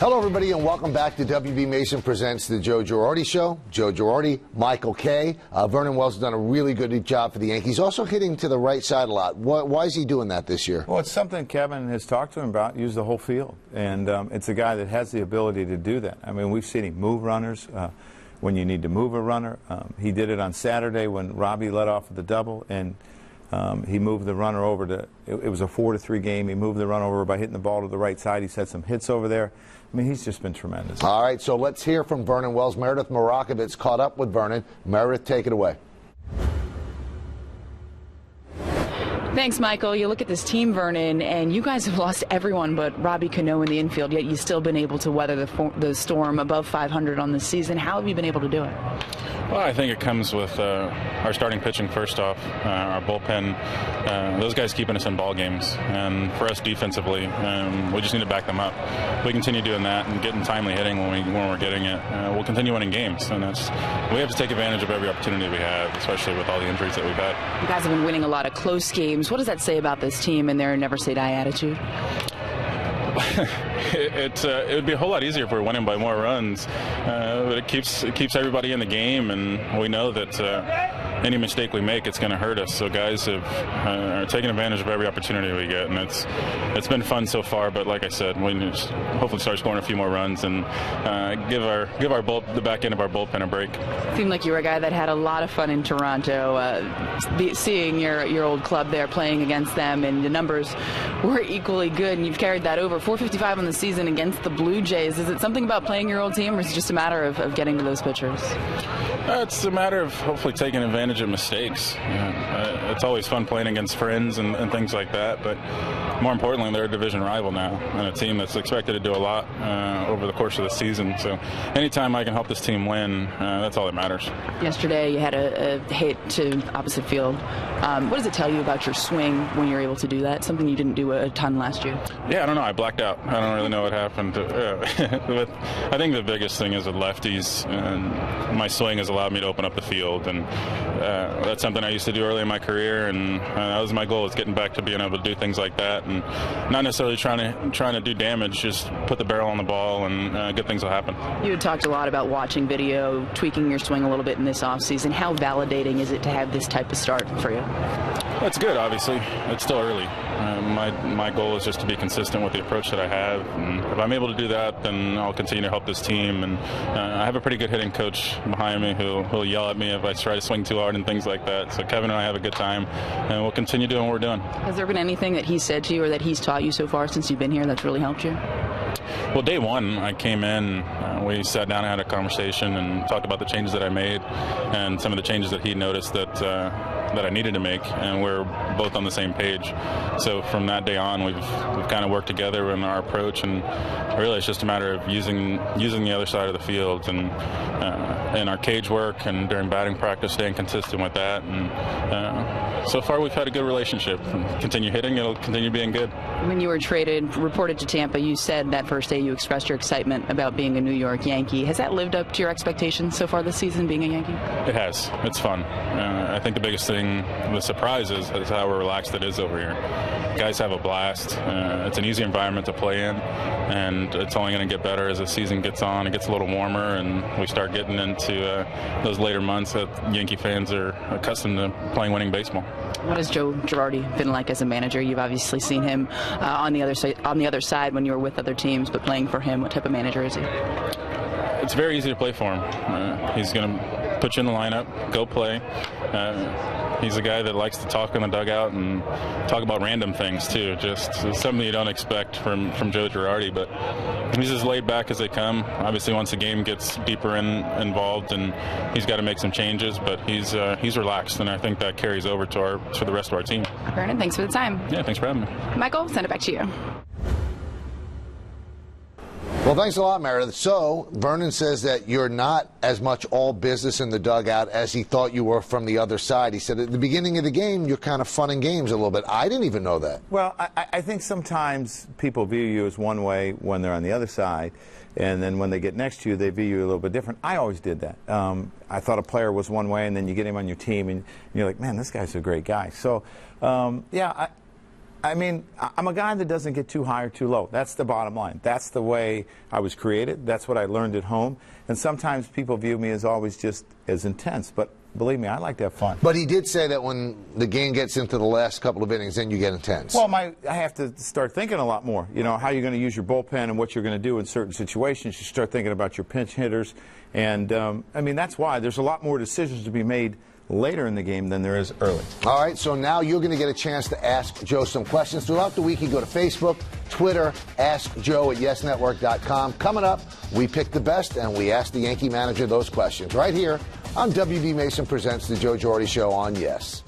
Hello, everybody, and welcome back to WB Mason Presents the Joe Girardi Show. Joe Girardi, Michael Kay. Vernon Wells has done a really good job for the Yankees, also hitting to the right side a lot. Why is he doing that this year? Well, it's something Kevin has talked to him about, use the whole field. And it's a guy that has the ability to do that. I mean, we've seen him move runners when you need to move a runner. He did it on Saturday when Robbie led off with the double, and he moved the runner over to, it was a 4-3 game. He moved the run over by hitting the ball to the right side. He's had some hits over there. I mean, he's just been tremendous. All right, so let's hear from Vernon Wells. Meredith Marakovits caught up with Vernon. Meredith, take it away. Thanks, Michael. You look at this team, Vernon, and you guys have lost everyone but Robbie Cano in the infield, yet you've still been able to weather the storm above 500 on the season. How have you been able to do it? Well, I think it comes with our starting pitching first off, our bullpen, those guys keeping us in ball games. And for us defensively, we just need to back them up. We continue doing that and getting timely hitting when we're getting it. We'll continue winning games, and we have to take advantage of every opportunity we have, especially with all the injuries that we've had. You guys have been winning a lot of close games. What does that say about this team and their never say die attitude? It would be a whole lot easier if we were winning by more runs, but it keeps everybody in the game, and we know that any mistake we make, it's going to hurt us. So guys are taking advantage of every opportunity we get, and it's been fun so far. But like I said, we need to hopefully start scoring a few more runs and give the back end of our bullpen a break. It seemed like you were a guy that had a lot of fun in Toronto, seeing your old club there, playing against them, and the numbers were equally good, and you've carried that over. 455 on the season against the Blue Jays. Is it something about playing your old team, or is it just a matter of getting to those pitchers? It's a matter of hopefully taking advantage of mistakes. It's always fun playing against friends and things like that, but more importantly, they're a division rival now and a team that's expected to do a lot over the course of the season. So anytime I can help this team win, that's all that matters. Yesterday you had a hit to opposite field. What does it tell you about your swing when you're able to do that? Something you didn't do a ton last year. Yeah, I don't know. I blacked out. I don't really know what happened. But I think the biggest thing is with lefties, and my swing has allowed me to open up the field, and that's something I used to do early in my career, and that was my goal, is getting back to being able to do things like that, and not necessarily trying to do damage, just put the barrel on the ball, and good things will happen. You had talked a lot about watching video, tweaking your swing a little bit in this offseason. How validating is it to have this type of start for you? It's good, obviously. It's still early. My goal is just to be consistent with the approach that I have, and if I'm able to do that, then I'll continue to help this team. And I have a pretty good hitting coach behind me who'll yell at me if I try to swing too hard and things like that. So Kevin and I have a good time, and we'll continue doing what we're doing. Has there been anything that he said to you or that he's taught you so far since you've been here that's really helped you? Well, day one, I came in, we sat down and had a conversation and talked about the changes that I made and some of the changes that he noticed that I needed to make, and we're both on the same page. So from that day on, we've kind of worked together in our approach, and really it's just a matter of using the other side of the field, and in our cage work and during batting practice, staying consistent with that. And so far we've had a good relationship. Continue hitting, it'll continue being good. When you were reported to Tampa, you said that first day you expressed your excitement about being a New York Yankee. Has that lived up to your expectations so far this season, being a Yankee? It has. It's fun. I think the biggest thing, the surprise is how relaxed it is over here. Guys have a blast. It's an easy environment to play in, and it's only going to get better as the season gets on. It gets a little warmer, and we start getting into those later months that Yankee fans are accustomed to playing winning baseball. What has Joe Girardi been like as a manager? You've obviously seen him on the other side when you were with other teams, but playing for him, what type of manager is he? It's very easy to play for him. He's going to put you in the lineup, go play. He's a guy that likes to talk in the dugout and talk about random things too. Just something you don't expect from Joe Girardi, but he's as laid back as they come. Obviously, once the game gets deeper involved, and he's got to make some changes, but he's relaxed, and I think that carries over to the rest of our team. Vernon, thanks for the time. Yeah, thanks for having me. Michael, send it back to you. Well, thanks a lot, Meredith. So, Vernon says that you're not as much all business in the dugout as he thought you were from the other side. He said at the beginning of the game, you're kind of fun and games a little bit. I didn't even know that. Well, I think sometimes people view you as one way when they're on the other side, and then when they get next to you, they view you a little bit different. I always did that. I thought a player was one way, and then you get him on your team, and you're like, man, this guy's a great guy. So, yeah, I mean, I'm a guy that doesn't get too high or too low. That's the bottom line. That's the way I was created. That's what I learned at home. And sometimes people view me as always just as intense. But believe me, I like to have fun. But he did say that when the game gets into the last couple of innings, then you get intense. Well, I have to start thinking a lot more. You know, how you're going to use your bullpen and what you're going to do in certain situations. You start thinking about your pinch hitters. And, I mean, that's why there's a lot more decisions to be made later in the game than there is early. All right, so now you're going to get a chance to ask Joe some questions. Throughout the week, you go to Facebook, Twitter, Ask Joe at YesNetwork.com. Coming up, we pick the best, and we ask the Yankee manager those questions right here on WB Mason Presents the Joe Girardi Show on Yes.